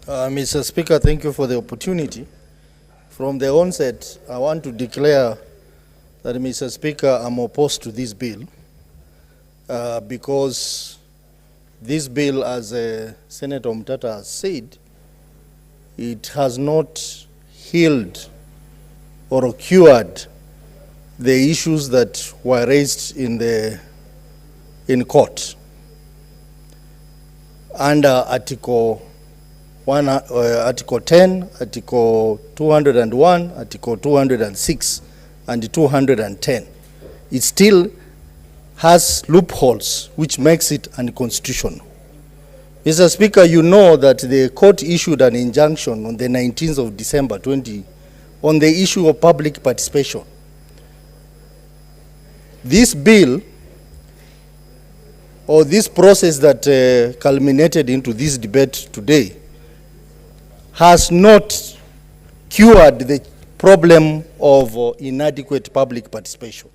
Mr. Speaker, thank you for the opportunity. From the onset, I want to declare that, Mr. Speaker, I'm opposed to this bill because this bill, as Senator Mtata has said, it has not healed or cured the issues that were raised in court under Article 10, Article 201, Article 206, and 210. It still has loopholes which makes it unconstitutional. Mr. Speaker, you know that the court issued an injunction on the 19th of December 20 on the issue of public participation. This bill, or this process that culminated into this debate today, has not cured the problem of inadequate public participation.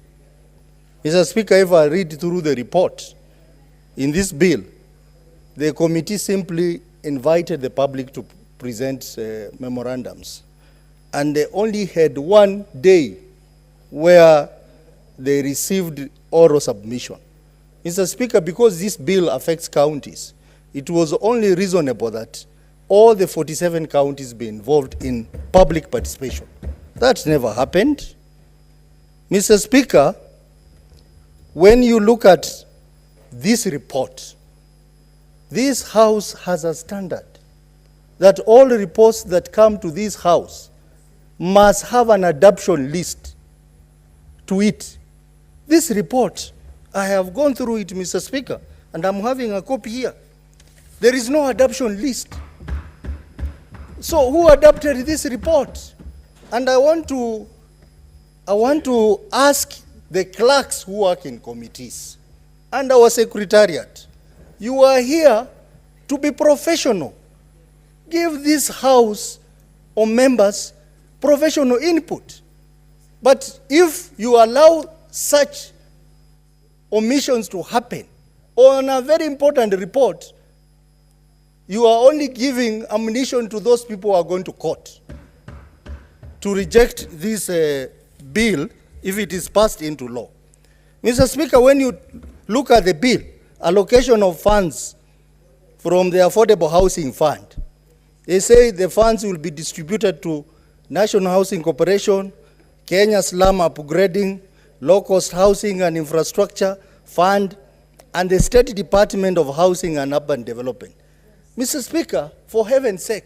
Mr. Speaker, if I read through the report in this bill, the committee simply invited the public to present memorandums, and they only had one day where they received oral submission. Mr. Speaker, because this bill affects counties, it was only reasonable that all the 47 counties be involved in public participation. That never happened. Mr. Speaker, when you look at this report, this House has a standard that all reports that come to this House must have an adoption list to it. This report, I have gone through it, Mr. Speaker, and I'm having a copy here. There is no adoption list. So who adopted this report? And I want to ask the clerks who work in committees and our secretariat, you are here to be professional. Give this House or members professional input. But if you allow such omissions to happen on a very important report, you are only giving ammunition to those people who are going to court to reject this bill if it is passed into law. Mr. Speaker, when you look at the bill, allocation of funds from the Affordable Housing Fund, they say the funds will be distributed to National Housing Corporation, Kenya Slum Upgrading, Low Cost Housing and Infrastructure Fund, and the State Department of Housing and Urban Development. Mr. Speaker, for heaven's sake,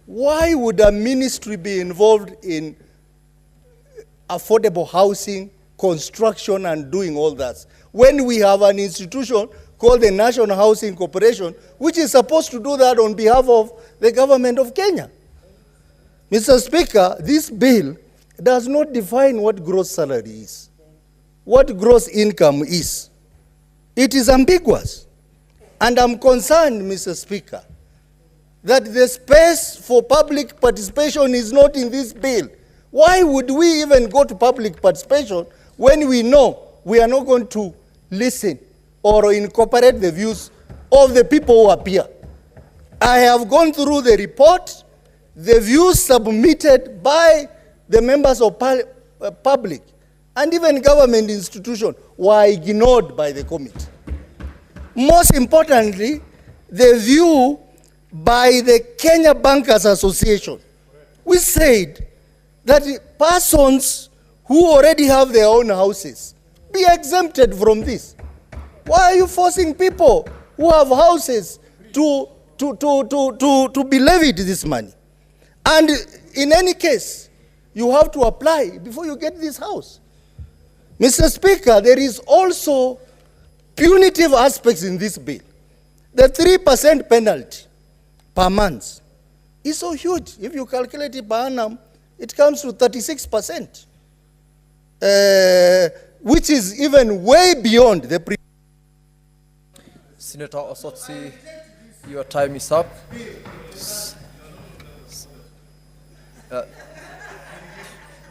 why would a ministry be involved in affordable housing, construction, and doing all that, when we have an institution called the National Housing Corporation, which is supposed to do that on behalf of the government of Kenya? Mr. Speaker, this bill does not define what gross salary is, what gross income is. It is ambiguous. And I'm concerned, Mr. Speaker, that the space for public participation is not in this bill. Why would we even go to public participation when we know we are not going to listen or incorporate the views of the people who appear? I have gone through the report. The views submitted by the members of public and even government institutions were ignored by the committee. Most importantly, the view by the Kenya Bankers Association, we said that persons who already have their own houses be exempted from this. Why are you forcing people who have houses to be levied this money? And in any case, you have to apply before you get this house. Mr. Speaker, there is also punitive aspects in this bill. The 3% penalty per month is so huge. If you calculate it per annum, it comes to 36%, which is even way beyond the previous. Senator Otsosi, your time is up.